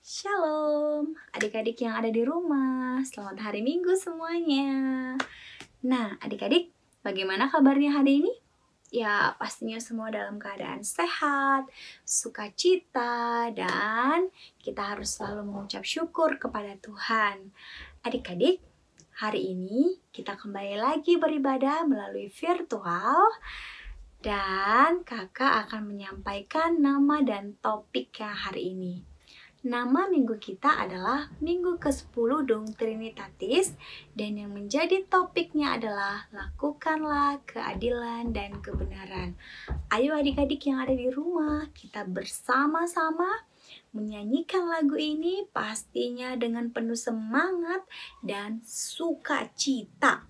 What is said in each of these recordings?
Shalom, adik-adik yang ada di rumah. Selamat hari Minggu semuanya. Nah, adik-adik, bagaimana kabarnya hari ini? Ya, pastinya semua dalam keadaan sehat, sukacita, dan kita harus selalu mengucap syukur kepada Tuhan. Adik-adik, hari ini kita kembali lagi beribadah melalui virtual. Dan kakak akan menyampaikan nama dan topiknya hari ini. Nama minggu kita adalah Minggu ke-10 Dung Trinitatis, dan yang menjadi topiknya adalah lakukanlah keadilan dan kebenaran. Ayo adik-adik yang ada di rumah, kita bersama-sama menyanyikan lagu ini pastinya dengan penuh semangat dan sukacita.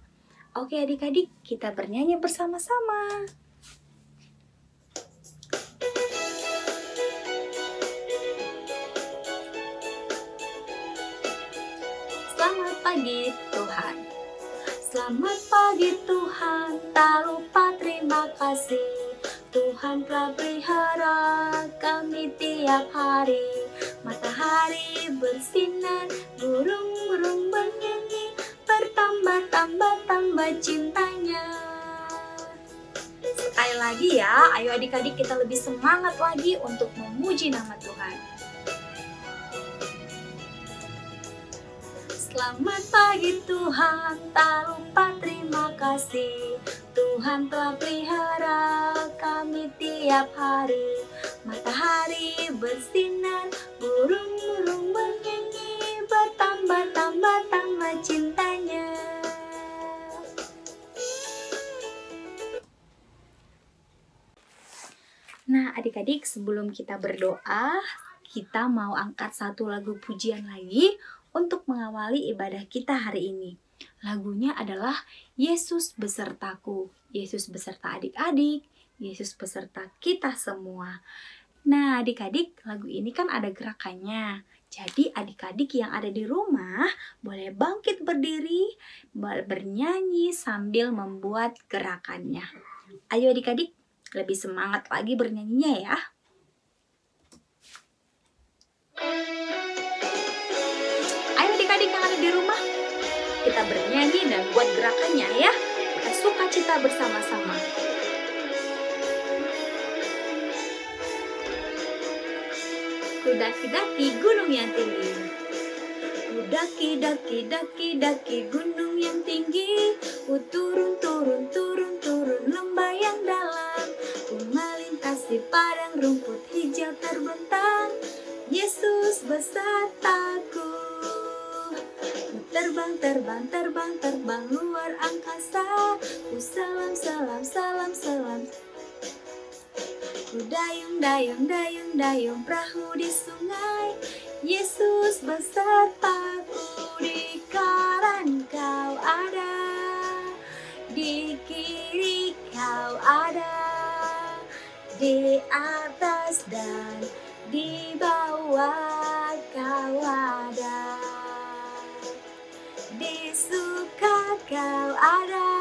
Oke adik-adik, kita bernyanyi bersama-sama. Selamat pagi Tuhan. Selamat pagi Tuhan, tak lupa terima kasih. Tuhan telah pelihara kami tiap hari. Matahari bersinar, burung-burung bernyanyi, bertambah-tambah cintanya. Sekali lagi ya, ayo adik-adik kita lebih semangat lagi untuk memuji nama Tuhan. Selamat pagi Tuhan, tak lupa terima kasih. Tuhan telah pelihara kami tiap hari. Matahari bersinar, burung-burung bernyanyi, bertambah-tambah cintanya. Nah adik-adik, sebelum kita berdoa, kita mau angkat satu lagu pujian lagi untuk mengawali ibadah kita hari ini. Lagunya adalah Yesus besertaku. Yesus beserta adik-adik, Yesus beserta kita semua. Nah adik-adik, lagu ini kan ada gerakannya. Jadi adik-adik yang ada di rumah boleh bangkit berdiri, bernyanyi sambil membuat gerakannya. Ayo adik-adik, lebih semangat lagi bernyanyinya ya. Adik yang ada di rumah, kita bernyanyi dan buat gerakannya ya. Kita sukacita bersama-sama. Kudaki-daki gunung yang tinggi. Kudaki-daki gunung yang tinggi. Turun lembah yang dalam. Ku melintasi padang rumput hijau terbentang. Yesus besertaku. Terbang luar angkasa. Ku salam. Ku dayung perahu di sungai. Yesus besertaku. Di kanan kau ada, di kiri kau ada, di atas dan di bawah kau ada. Di suka kau ada,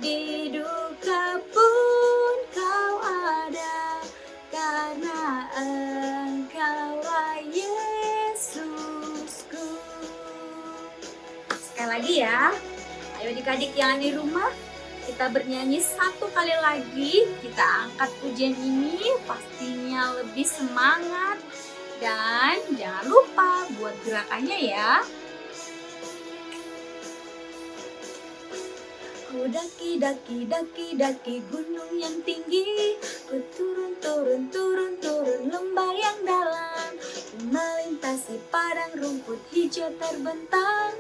di duka pun kau ada, karena Engkaulah Yesusku. Sekali lagi ya, ayo adik-adik yang di rumah, kita bernyanyi satu kali lagi. Kita angkat pujian ini, pastinya lebih semangat. Dan jangan lupa buat gerakannya ya. Ku daki gunung yang tinggi. Ku turun lembah yang dalam. Ku melintasi padang rumput hijau terbentang.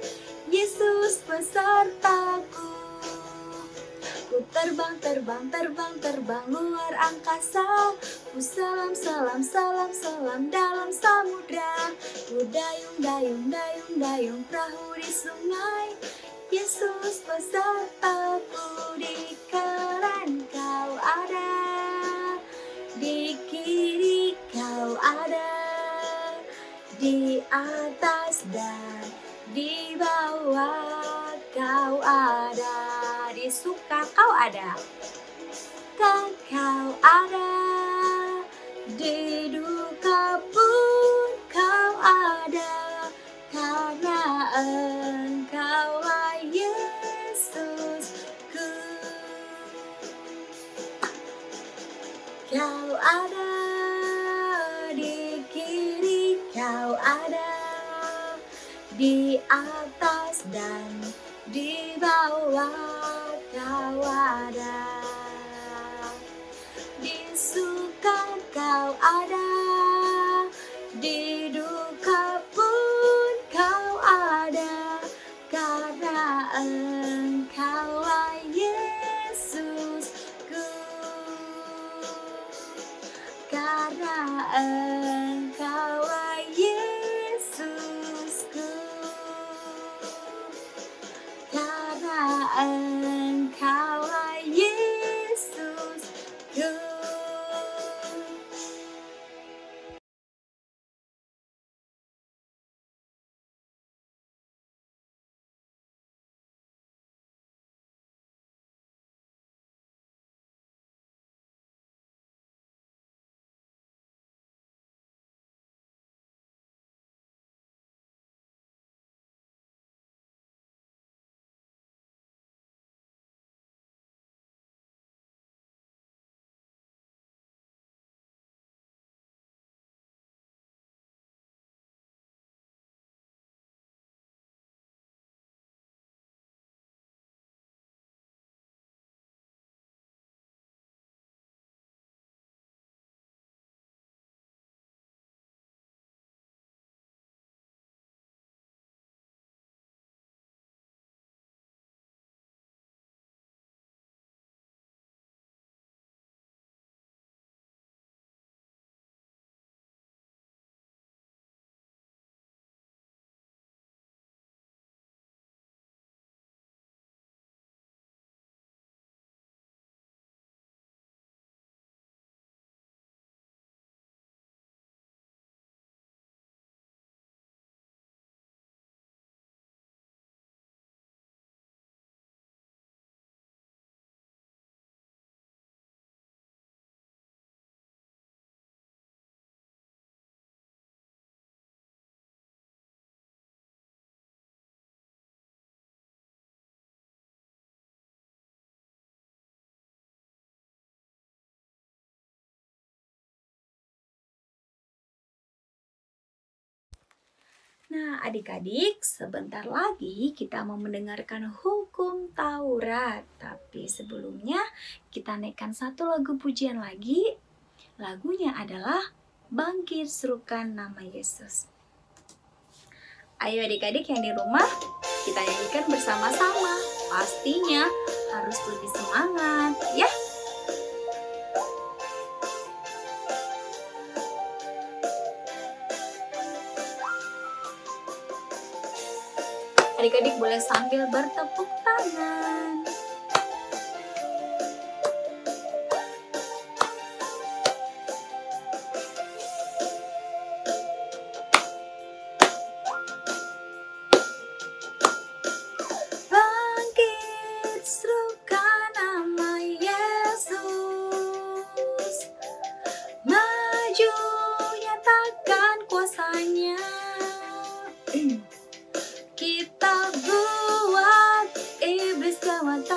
Yesus besertaku. Ku terbang luar angkasa. Ku salam dalam samudra. Ku dayung perahu di sungai. Yesus besertaku. Di kanan kau ada, di kiri kau ada, di atas dan di bawah kau ada. Di suka kau ada, kau ada, di duka pun kau Engkaulah Yesusku. Kau ada di kiri, kau ada di atas dan di bawah, kau ada di suka, kau ada di duka pun, kau ada, karena Engkaulah Yesusku, karena Engkaulah Yesusku, karena Engkaulah Yesusku. Nah, adik-adik, sebentar lagi kita mau mendengarkan hukum Taurat. Tapi sebelumnya, kita naikkan satu lagu pujian lagi. Lagunya adalah Bangkit Serukan Nama Yesus. Ayo adik-adik yang di rumah, kita nyanyikan bersama-sama. Pastinya harus lebih semangat, ya. Adik-adik boleh sambil bertepuk tangan. Bangkit serukan nama Yesus, maju nyatakan kuasanya. Kita buat iblis gawat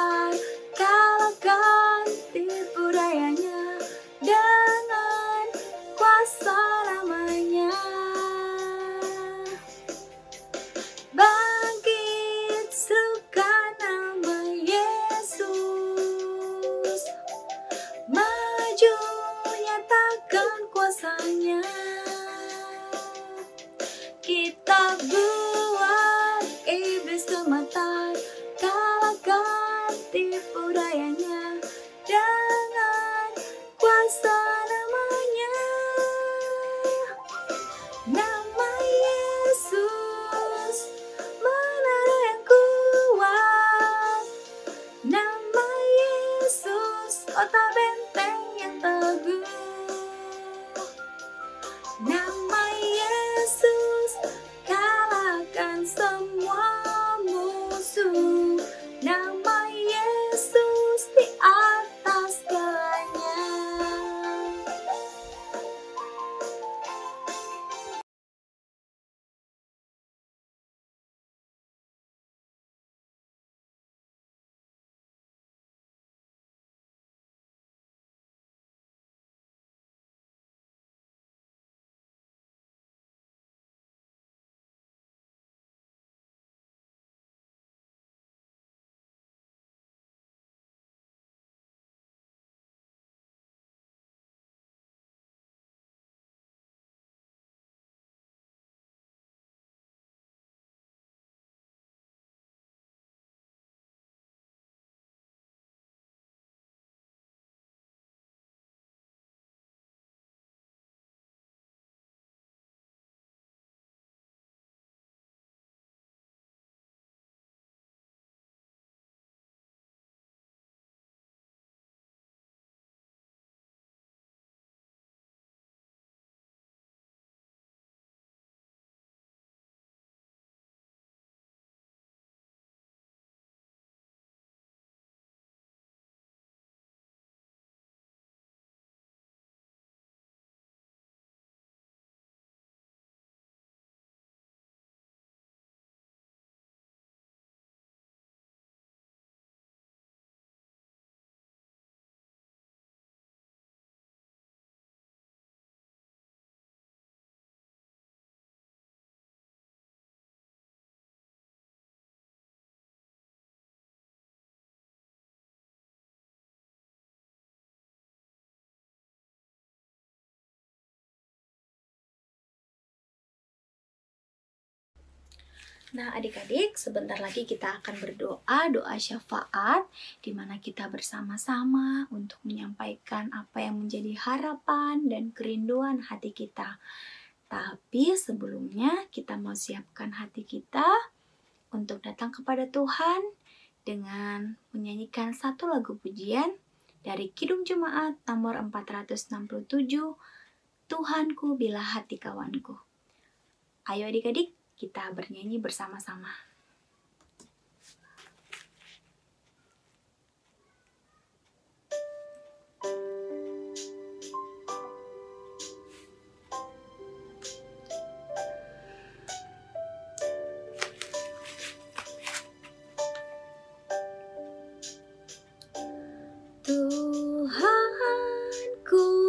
Nah, adik-adik, sebentar lagi kita akan berdoa, doa syafaat, di mana kita bersama-sama untuk menyampaikan apa yang menjadi harapan dan kerinduan hati kita. Tapi sebelumnya kita mau siapkan hati kita untuk datang kepada Tuhan dengan menyanyikan satu lagu pujian dari Kidung Jemaat nomor 467, Tuhanku bila hati kawanku. Ayo adik-adik, kita bernyanyi bersama-sama. Tuhanku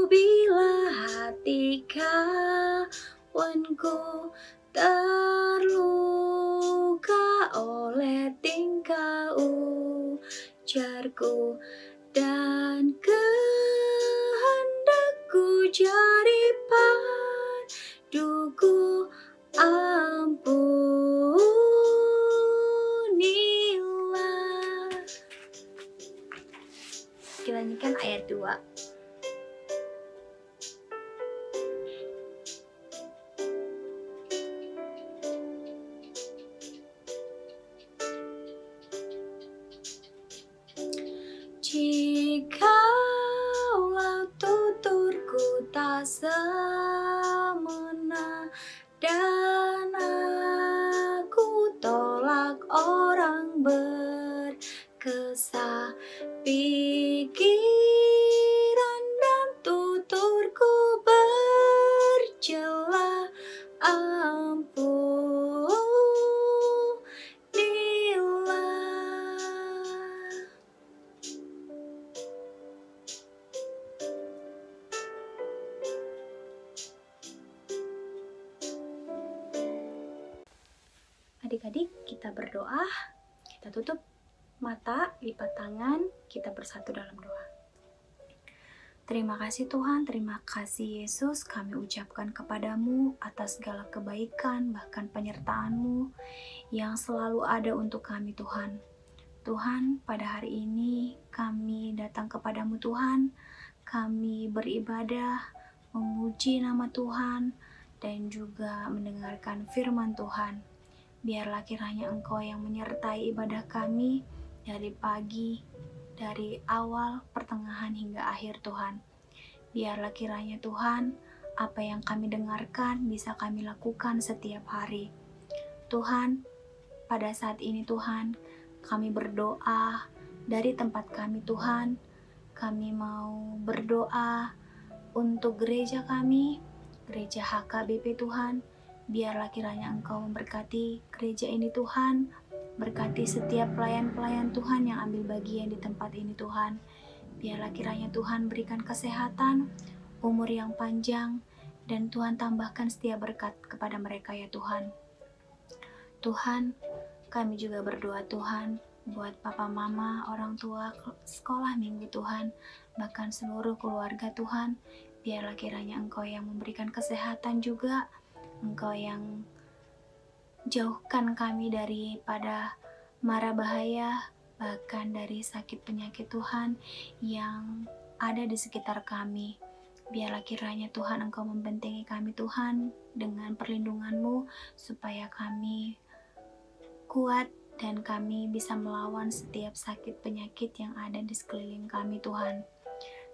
bila hati kawanku terluka oleh tingkah ujarku dan kehendakku jadi paduku, ampunilah. Kita nyanyikan ayat 2. Jikalau tuturku tak semena dan aku tolak orang berkesah, pikiran dan tuturku bercela, ampunilah. Adik-adik, kita berdoa, kita tutup mata, lipat tangan, kita bersatu dalam doa. Terima kasih Tuhan, terima kasih Yesus, kami ucapkan kepadamu atas segala kebaikan, bahkan penyertaan-Mu yang selalu ada untuk kami Tuhan. Tuhan, pada hari ini kami datang kepadamu Tuhan, kami beribadah, memuji nama Tuhan, dan juga mendengarkan firman Tuhan. Biarlah kiranya Engkau yang menyertai ibadah kami dari pagi, dari awal, pertengahan, hingga akhir Tuhan. Biarlah kiranya Tuhan, apa yang kami dengarkan bisa kami lakukan setiap hari. Tuhan, pada saat ini Tuhan, kami berdoa dari tempat kami Tuhan. Kami mau berdoa untuk gereja kami, gereja HKBP Tuhan. Biarlah kiranya Engkau memberkati gereja ini Tuhan, berkati setiap pelayan-pelayan Tuhan yang ambil bagian di tempat ini Tuhan. Biarlah kiranya Tuhan berikan kesehatan, umur yang panjang, dan Tuhan tambahkan setiap berkat kepada mereka ya Tuhan. Tuhan, kami juga berdoa Tuhan, buat papa mama, orang tua, sekolah minggu Tuhan, bahkan seluruh keluarga Tuhan. Biarlah kiranya Engkau yang memberikan kesehatan juga, Engkau yang jauhkan kami daripada mara bahaya, bahkan dari sakit penyakit Tuhan yang ada di sekitar kami. Biarlah kiranya Tuhan Engkau membentengi kami Tuhan dengan perlindungan-Mu, supaya kami kuat dan kami bisa melawan setiap sakit penyakit yang ada di sekeliling kami Tuhan.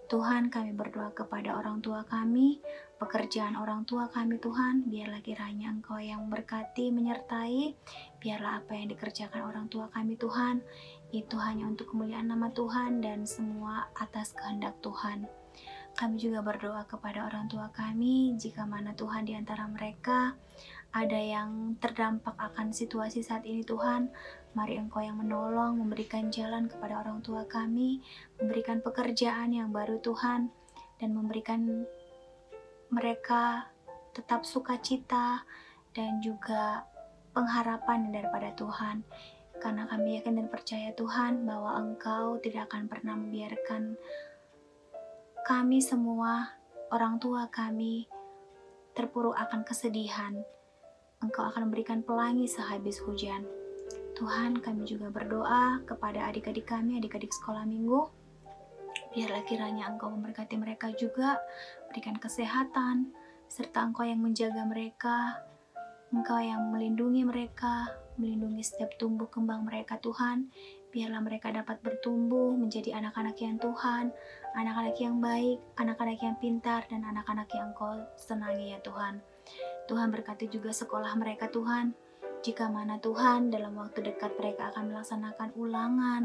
Tuhan, kami berdoa kepada orang tua kami, pekerjaan orang tua kami Tuhan, biarlah kiranya Engkau yang memberkati, menyertai, biarlah apa yang dikerjakan orang tua kami Tuhan, itu hanya untuk kemuliaan nama Tuhan dan semua atas kehendak Tuhan. Kami juga berdoa kepada orang tua kami, jika mana Tuhan di antara mereka ada yang terdampak akan situasi saat ini Tuhan, mari Engkau yang menolong, memberikan jalan kepada orang tua kami, memberikan pekerjaan yang baru Tuhan, dan memberikan mereka tetap sukacita dan juga pengharapan daripada Tuhan. Karena kami yakin dan percaya Tuhan bahwa Engkau tidak akan pernah membiarkan kami semua, orang tua kami, terpuruk akan kesedihan. Engkau akan memberikan pelangi sehabis hujan. Tuhan, kami juga berdoa kepada adik-adik kami, adik-adik sekolah minggu. Biarlah kiranya Engkau memberkati mereka juga, berikan kesehatan, serta Engkau yang menjaga mereka, Engkau yang melindungi mereka, melindungi setiap tumbuh kembang mereka Tuhan. Biarlah mereka dapat bertumbuh menjadi anak-anak yang Tuhan, anak-anak yang baik, anak-anak yang pintar, dan anak-anak yang Engkau senangi ya Tuhan. Tuhan berkati juga sekolah mereka Tuhan. Jika mana Tuhan dalam waktu dekat mereka akan melaksanakan ulangan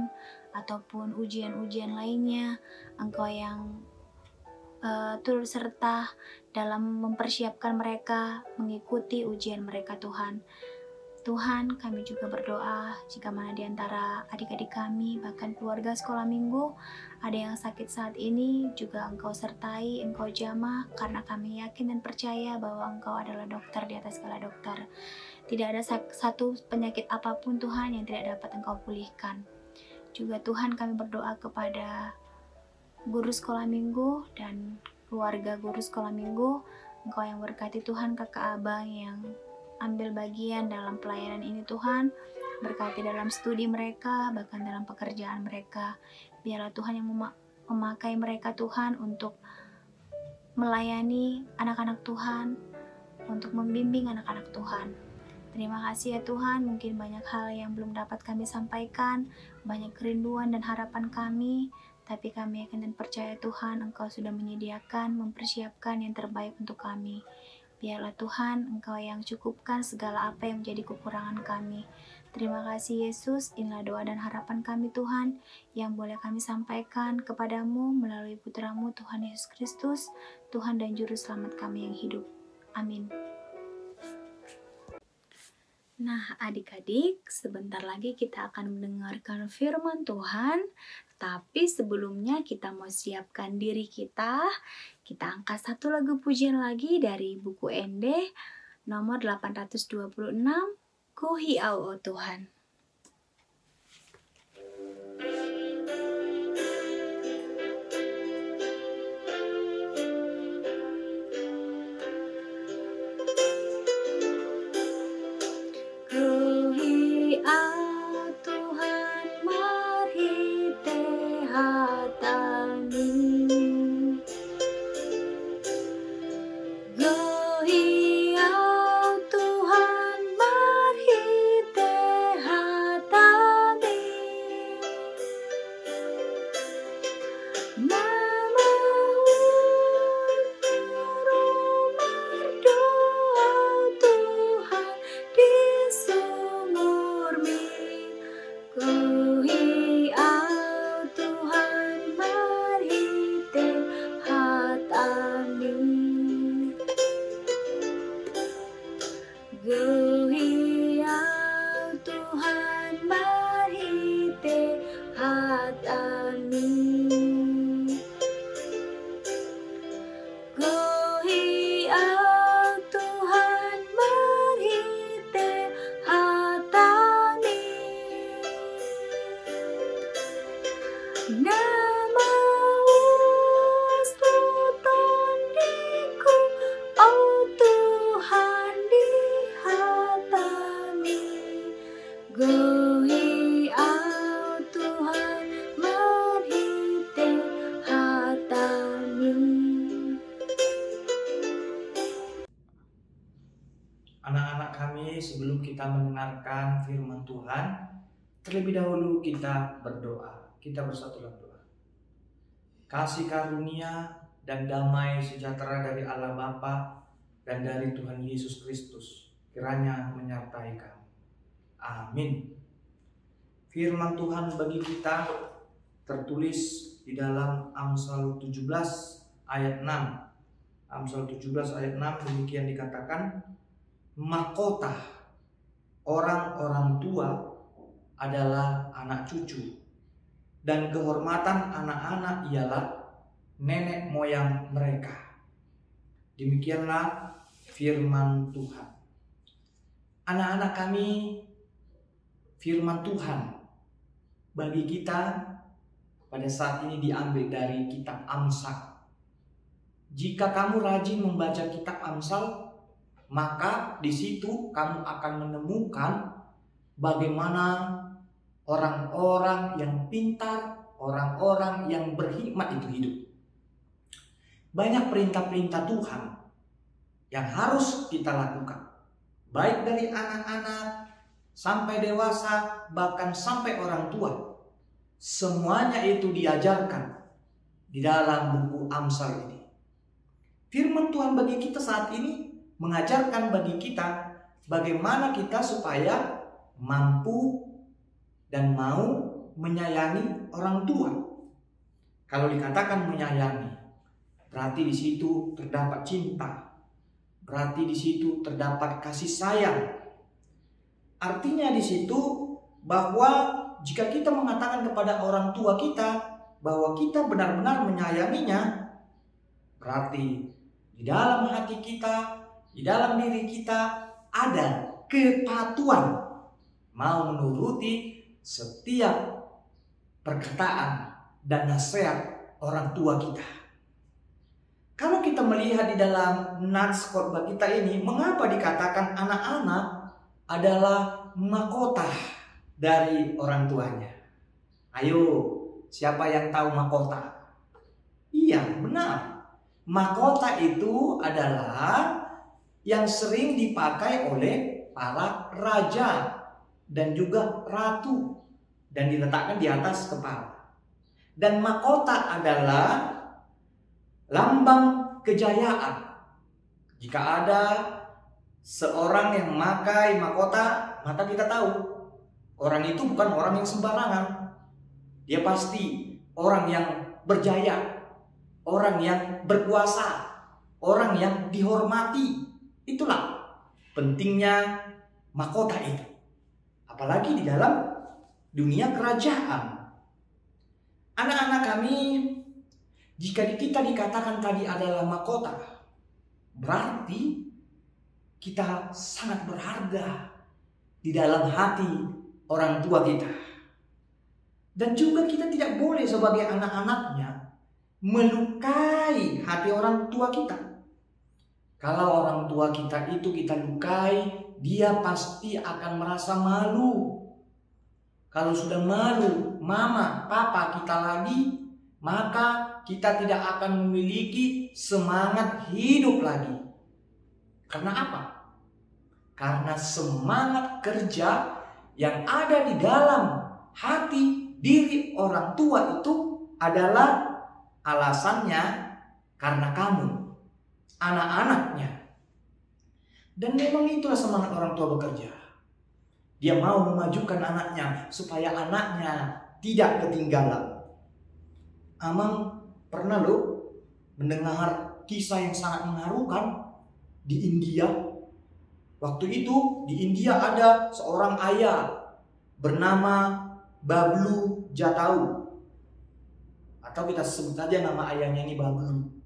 ataupun ujian-ujian lainnya, Engkau yang turut serta dalam mempersiapkan mereka mengikuti ujian mereka Tuhan. Tuhan, kami juga berdoa jika mana di antara adik-adik kami, bahkan keluarga sekolah minggu, ada yang sakit saat ini, juga Engkau sertai, Engkau jamah, karena kami yakin dan percaya bahwa Engkau adalah dokter di atas segala dokter. Tidak ada satu penyakit apapun Tuhan yang tidak dapat Engkau pulihkan. Juga Tuhan, kami berdoa kepada guru sekolah minggu dan keluarga guru sekolah minggu. Engkau yang berkati Tuhan, kakak abang yang ambil bagian dalam pelayanan ini Tuhan, berkati dalam studi mereka, bahkan dalam pekerjaan mereka. Biarlah Tuhan yang memakai mereka Tuhan untuk melayani anak-anak Tuhan, untuk membimbing anak-anak Tuhan. Terima kasih ya Tuhan, mungkin banyak hal yang belum dapat kami sampaikan, banyak kerinduan dan harapan kami, tapi kami yakin dan percaya Tuhan, Engkau sudah menyediakan, mempersiapkan yang terbaik untuk kami. Biarlah Tuhan, Engkau yang cukupkan segala apa yang menjadi kekurangan kami. Terima kasih Yesus, inilah doa dan harapan kami Tuhan, yang boleh kami sampaikan kepadamu melalui putramu Tuhan Yesus Kristus, Tuhan dan Juru Selamat kami yang hidup. Amin. Nah adik-adik, sebentar lagi kita akan mendengarkan firman Tuhan. Tapi sebelumnya kita mau siapkan diri kita angkat satu lagu pujian lagi dari buku Ende nomor 826, Ku Hiau O Tuhan. Anak-anak kami, sebelum kita mendengarkan firman Tuhan, terlebih dahulu kita berdoa. Kita bersatu dalam doa. Kasih karunia dan damai sejahtera dari Allah Bapa dan dari Tuhan Yesus Kristus kiranya menyertai kami. Amin. Firman Tuhan bagi kita tertulis di dalam Amsal 17 ayat 6. Amsal 17 ayat 6 demikian dikatakan, mahkota orang-orang tua adalah anak cucu, dan kehormatan anak-anak ialah nenek moyang mereka. Demikianlah firman Tuhan. Anak-anak kami, firman Tuhan bagi kita pada saat ini diambil dari kitab Amsal. Jika kamu rajin membaca kitab Amsal, maka di situ kamu akan menemukan bagaimana orang-orang yang pintar, orang-orang yang berhikmat itu hidup. Banyak perintah-perintah Tuhan yang harus kita lakukan, baik dari anak-anak sampai dewasa, bahkan sampai orang tua. Semuanya itu diajarkan di dalam buku Amsal ini. Firman Tuhan bagi kita saat ini mengajarkan bagi kita bagaimana kita supaya mampu dan mau menyayangi orang tua. Kalau dikatakan menyayangi, berarti di situ terdapat cinta. Berarti di situ terdapat kasih sayang. Artinya di situ bahwa jika kita mengatakan kepada orang tua kita bahwa kita benar-benar menyayanginya, berarti di dalam hati kita, di dalam diri kita ada kepatuhan mau menuruti setiap perkataan dan nasihat orang tua kita. Kalau kita melihat di dalam nats khotbah kita ini, mengapa dikatakan anak-anak adalah mahkota dari orang tuanya? Ayo, siapa yang tahu mahkota? Iya, benar. Mahkota itu adalah yang sering dipakai oleh para raja dan juga ratu dan diletakkan di atas kepala. Dan mahkota adalah lambang kejayaan. Jika ada seorang yang memakai mahkota, maka kita tahu orang itu bukan orang yang sembarangan. Dia pasti orang yang berjaya, orang yang berkuasa, orang yang dihormati. Itulah pentingnya mahkota itu. Apalagi di dalam dunia kerajaan. Anak-anak kami, jika kita dikatakan tadi adalah mahkota, berarti kita sangat berharga di dalam hati orang tua kita. Dan juga kita tidak boleh sebagai anak-anaknya melukai hati orang tua kita. Kalau orang tua kita itu kita lukai, dia pasti akan merasa malu. Kalau sudah malu mama, papa kita lagi, maka kita tidak akan memiliki semangat hidup lagi. Karena apa? Karena semangat kerja yang ada di dalam hati diri orang tua itu adalah alasannya karena kamu, anak-anaknya. Dan memang itulah semangat orang tua bekerja. Dia mau memajukan anaknya supaya anaknya tidak ketinggalan. Amang pernah loh mendengar kisah yang sangat mengharukan di India. Waktu itu di India ada seorang ayah bernama Bablu Jatau. Atau kita sebut saja nama ayahnya ini Bablu.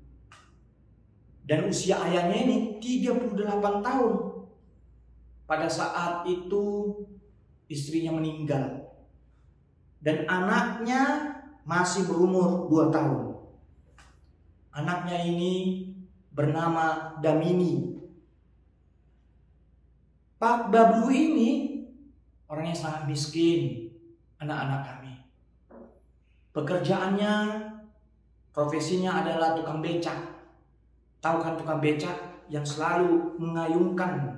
Dan usia ayahnya ini 38 tahun. Pada saat itu istrinya meninggal. Dan anaknya masih berumur 2 tahun. Anaknya ini bernama Damini. Pak Bablu ini orangnya sangat miskin, anak-anak kami. Pekerjaannya, profesinya adalah tukang becak. Tahu kan tukang becak yang selalu mengayunkan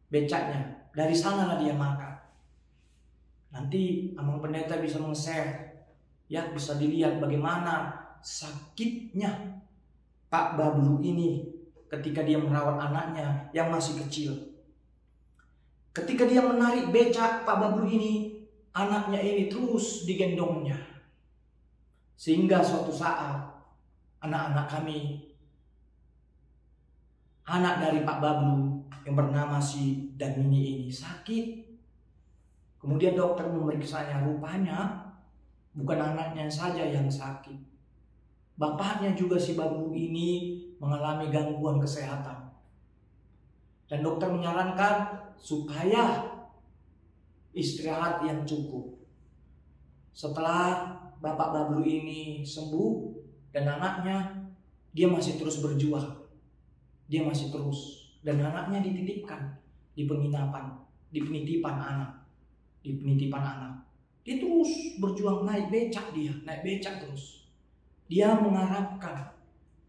becaknya. Dari sanalah dia makan. Nanti Amang Pendeta bisa meng-share, ya bisa dilihat bagaimana sakitnya Pak Bablu ini ketika dia merawat anaknya yang masih kecil. Ketika dia menarik becak Pak Bablu ini, anaknya ini terus digendongnya. Sehingga suatu saat anak-anak kami, anak dari Pak Bablu yang bernama si Damini ini sakit. Kemudian dokter memeriksanya, rupanya bukan anaknya saja yang sakit. Bapaknya juga si Bablu ini mengalami gangguan kesehatan. Dan dokter menyarankan supaya istirahat yang cukup. Setelah Bapak Bablu ini sembuh dan anaknya, dia masih terus berjuang. Dia masih terus dan anaknya dititipkan di penginapan, di penitipan anak. Dia terus berjuang naik becak terus. Dia mengharapkan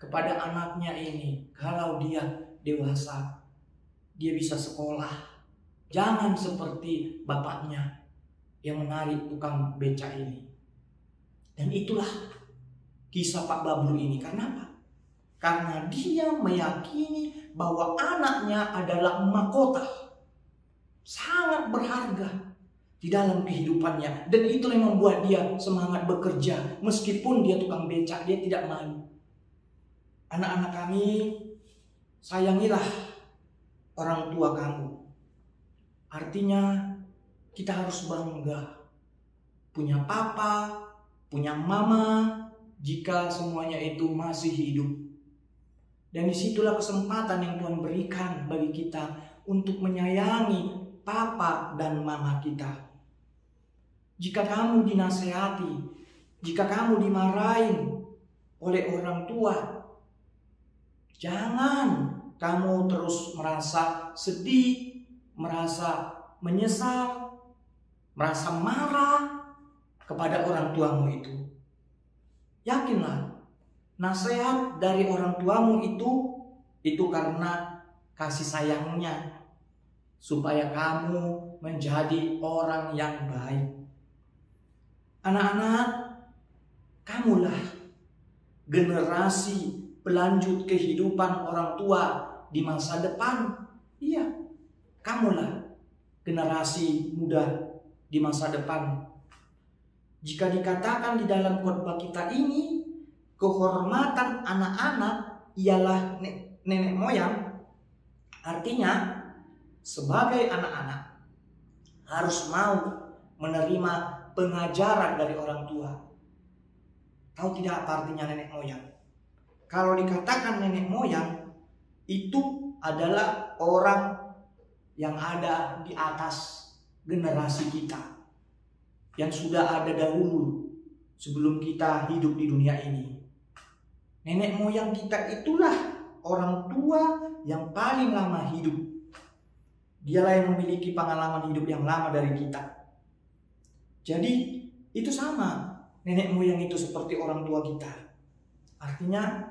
kepada anaknya ini, kalau dia dewasa, dia bisa sekolah. Jangan seperti bapaknya yang menarik tukang becak ini. Dan itulah kisah Pak Bablu ini. Karena apa? Karena dia meyakini bahwa anaknya adalah mahkota, sangat berharga di dalam kehidupannya. Dan itu yang membuat dia semangat bekerja. Meskipun dia tukang becak, dia tidak malu. Anak-anak kami, sayangilah orang tua kamu. Artinya kita harus bangga punya papa, punya mama, jika semuanya itu masih hidup. Dan disitulah kesempatan yang Tuhan berikan bagi kita untuk menyayangi papa dan mama kita. Jika kamu dinasehati, jika kamu dimarahin oleh orang tua, jangan kamu terus merasa sedih, merasa menyesal, merasa marah kepada orang tuamu itu. Yakinlah, nasihat dari orang tuamu itu karena kasih sayangnya, supaya kamu menjadi orang yang baik. Anak-anak, kamulah generasi pelanjut kehidupan orang tua di masa depan. Iya, kamulah generasi muda di masa depan. Jika dikatakan di dalam khotbah kita ini, kehormatan anak-anak ialah nenek moyang, artinya sebagai anak-anak harus mau menerima pengajaran dari orang tua. Tahu tidak apa artinya nenek moyang? Kalau dikatakan nenek moyang, itu adalah orang yang ada di atas generasi kita, yang sudah ada dahulu sebelum kita hidup di dunia ini. Nenek moyang kita itulah orang tua yang paling lama hidup. Dialah yang memiliki pengalaman hidup yang lama dari kita. Jadi itu sama, nenek moyang itu seperti orang tua kita. Artinya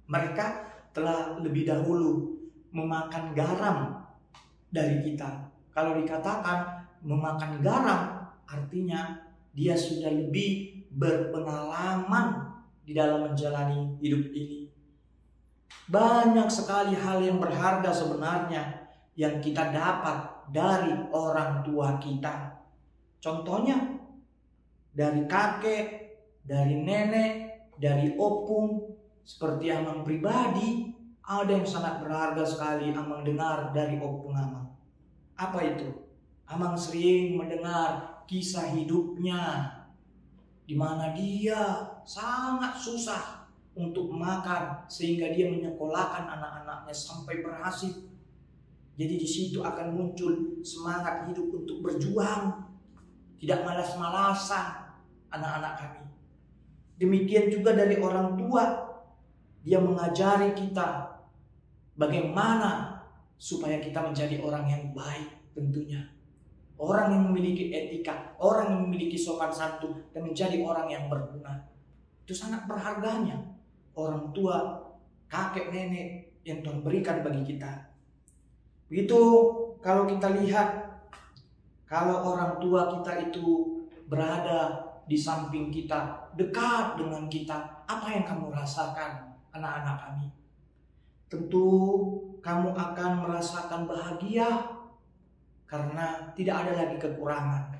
mereka telah lebih dahulu memakan garam dari kita. Kalau dikatakan memakan garam, artinya dia sudah lebih berpengalaman di dalam menjalani hidup ini. Banyak sekali hal yang berharga sebenarnya yang kita dapat dari orang tua kita. Contohnya dari kakek, dari nenek, dari opung. Seperti Amang pribadi, ada yang sangat berharga sekali Amang dengar dari opung Amang. Apa itu? Amang sering mendengar kisah hidupnya, di mana dia sangat susah untuk makan sehingga dia menyekolahkan anak-anaknya sampai berhasil. Jadi di situ akan muncul semangat hidup untuk berjuang, tidak malas-malasan anak-anak kami. Demikian juga dari orang tua, dia mengajari kita bagaimana supaya kita menjadi orang yang baik tentunya. Orang yang memiliki etika, orang yang memiliki sopan santun dan menjadi orang yang berguna. Itu sangat berharganya orang tua, kakek, nenek yang Tuhan berikan bagi kita. Begitu kalau kita lihat, kalau orang tua kita itu berada di samping kita, dekat dengan kita, apa yang kamu rasakan, anak-anak kami? Tentu kamu akan merasakan bahagia karena tidak ada lagi kekurangan.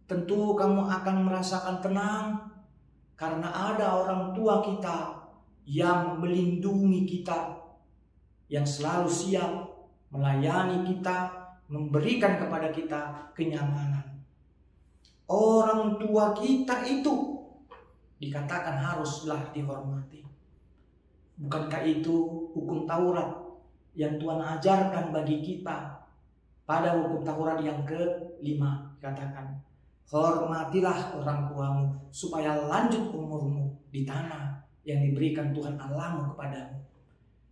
Tentu kamu akan merasakan tenang karena ada orang tua kita yang melindungi kita, yang selalu siap melayani kita, memberikan kepada kita kenyamanan. Orang tua kita itu dikatakan haruslah dihormati. Bukankah itu hukum Taurat yang Tuhan ajarkan bagi kita? Pada hukum Taurat yang ke-5 dikatakan, hormatilah orang tuamu supaya lanjut umurmu di tanah yang diberikan Tuhan Allahmu kepadamu.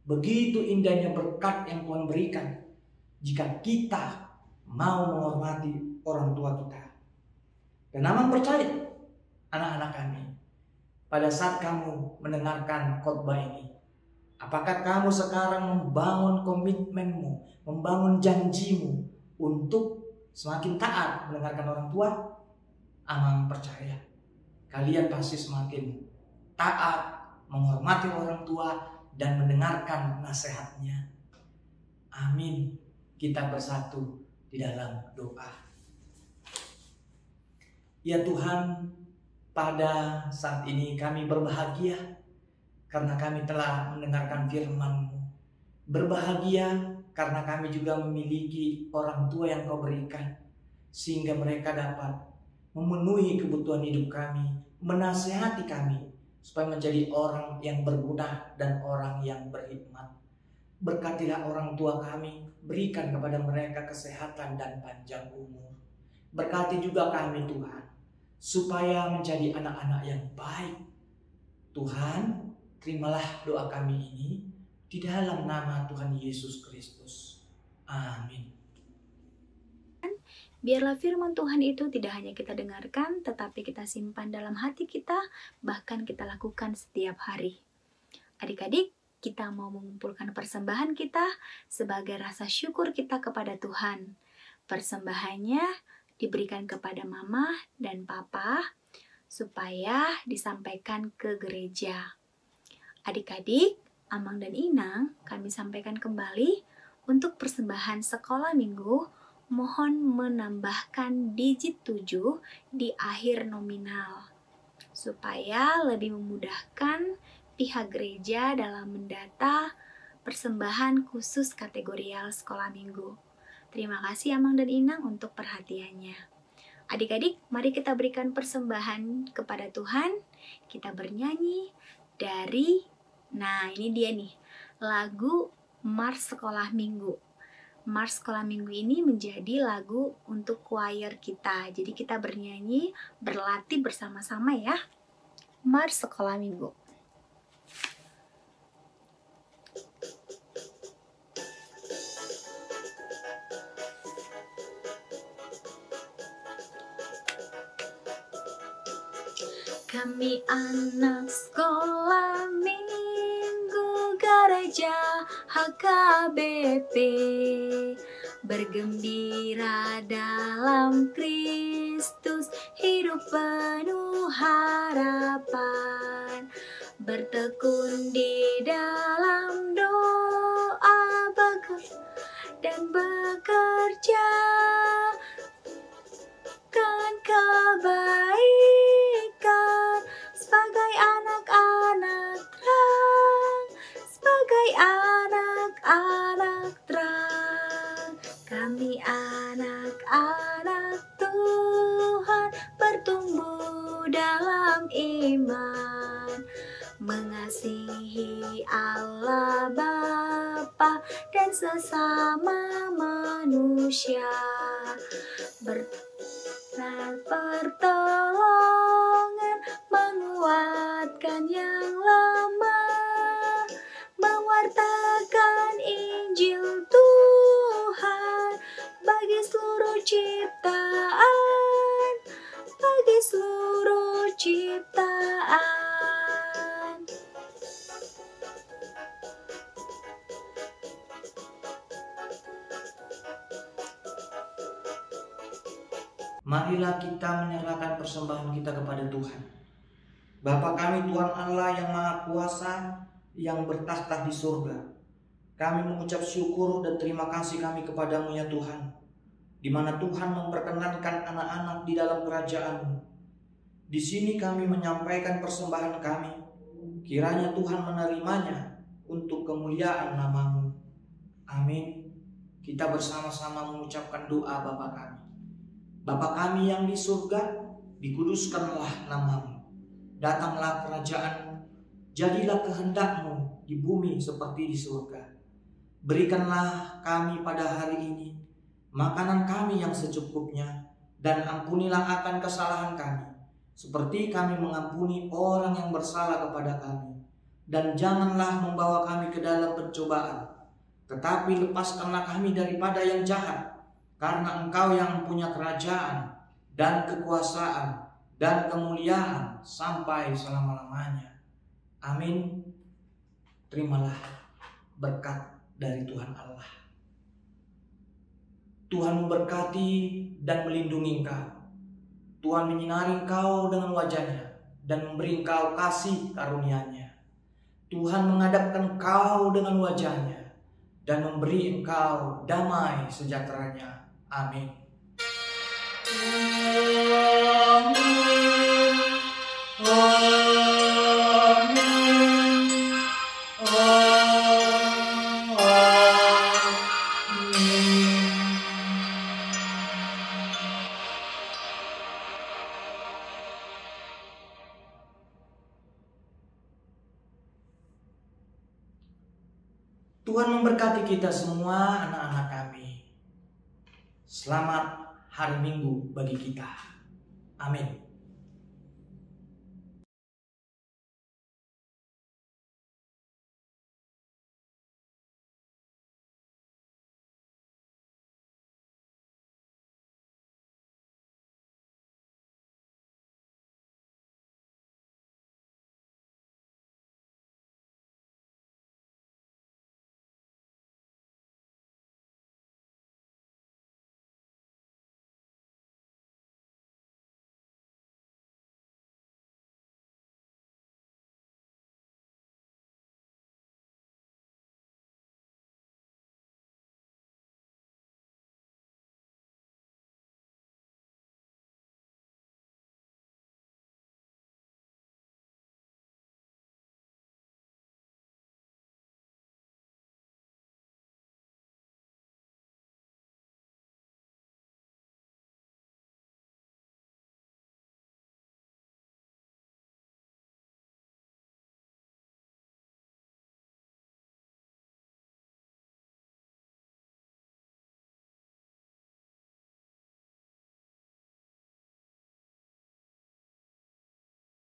Begitu indahnya berkat yang Tuhan berikan jika kita mau menghormati orang tua kita. Dan Amang percaya, anak-anak kami, pada saat kamu mendengarkan khotbah ini, apakah kamu sekarang membangun komitmenmu, membangun janjimu untuk semakin taat mendengarkan orang tua? Amang percaya kalian pasti semakin taat menghormati orang tua dan mendengarkan nasihatnya. Amin. Kita bersatu di dalam doa. Ya Tuhan, pada saat ini kami berbahagia karena kami telah mendengarkan firman-Mu. Berbahagia karena kami juga memiliki orang tua yang Kau berikan, sehingga mereka dapat memenuhi kebutuhan hidup kami, menasihati kami, supaya menjadi orang yang berguna dan orang yang berhikmat. Berkatilah orang tua kami, berikan kepada mereka kesehatan dan panjang umur. Berkati juga kami Tuhan, supaya menjadi anak-anak yang baik. Tuhan, terimalah doa kami ini di dalam nama Tuhan Yesus Kristus. Amin. Biarlah firman Tuhan itu tidak hanya kita dengarkan, tetapi kita simpan dalam hati kita, bahkan kita lakukan setiap hari. Adik-adik, kita mau mengumpulkan persembahan kita sebagai rasa syukur kita kepada Tuhan. Persembahannya diberikan kepada mama dan papa, supaya disampaikan ke gereja. Adik-adik, Amang dan Inang, kami sampaikan kembali untuk persembahan sekolah minggu. Mohon menambahkan digit 7 di akhir nominal, supaya lebih memudahkan pihak gereja dalam mendata persembahan khusus kategorial sekolah minggu. Terima kasih Amang dan Inang untuk perhatiannya. Adik-adik, mari kita berikan persembahan kepada Tuhan. Kita bernyanyi dari, ini dia nih, lagu Mars Sekolah Minggu. Mars Sekolah Minggu ini menjadi lagu untuk choir kita. Jadi kita bernyanyi, berlatih bersama-sama ya. Mars Sekolah Minggu. Kami anak sekolah minggu gereja HKBP, bergembira dalam Kristus, hidup penuh harapan, bertekun di dalam doa dan bekerja kan kebaikan sebagai anak-anak terang, sebagai anak-anak terang. Kami anak-anak Tuhan bertumbuh dalam iman, mengasihi Allah Bapa dan sesama manusia, pertolongan menguatkan yang lemah, mewartakan Injil Tuhan bagi seluruh ciptaan, bagi seluruh ciptaan. Marilah kita menyerahkan persembahan kita kepada Tuhan. Bapa kami Tuhan Allah yang Maha Kuasa, yang bertahta di surga, kami mengucap syukur dan terima kasih kami kepadamu ya Tuhan, di mana Tuhan memperkenankan anak-anak di dalam kerajaan-Mu. Di sini kami menyampaikan persembahan kami, kiranya Tuhan menerimanya untuk kemuliaan nama-Mu. Amin. Kita bersama-sama mengucapkan doa Bapa kami. Bapa kami yang di surga, dikuduskanlah nama-Mu. Datanglah kerajaan-Mu, jadilah kehendak-Mu di bumi seperti di surga. Berikanlah kami pada hari ini makanan kami yang secukupnya, dan ampunilah akan kesalahan kami, seperti kami mengampuni orang yang bersalah kepada kami. dan janganlah membawa kami ke dalam pencobaan, tetapi lepaskanlah kami daripada yang jahat, karena Engkau yang punya kerajaan dan kekuasaan dan kemuliaan sampai selama-lamanya. Amin. Terimalah berkat dari Tuhan Allah. Tuhan memberkati dan melindungi engkau. Tuhan menyinari engkau dengan wajah-Nya dan memberi engkau kasih karunia-Nya. Tuhan menghadapkan engkau dengan wajah-Nya dan memberi engkau damai sejahtera-Nya. Amin. Tuhan memberkati kita semua, anak-anak kami. Selamat hari Minggu bagi kita. Amin.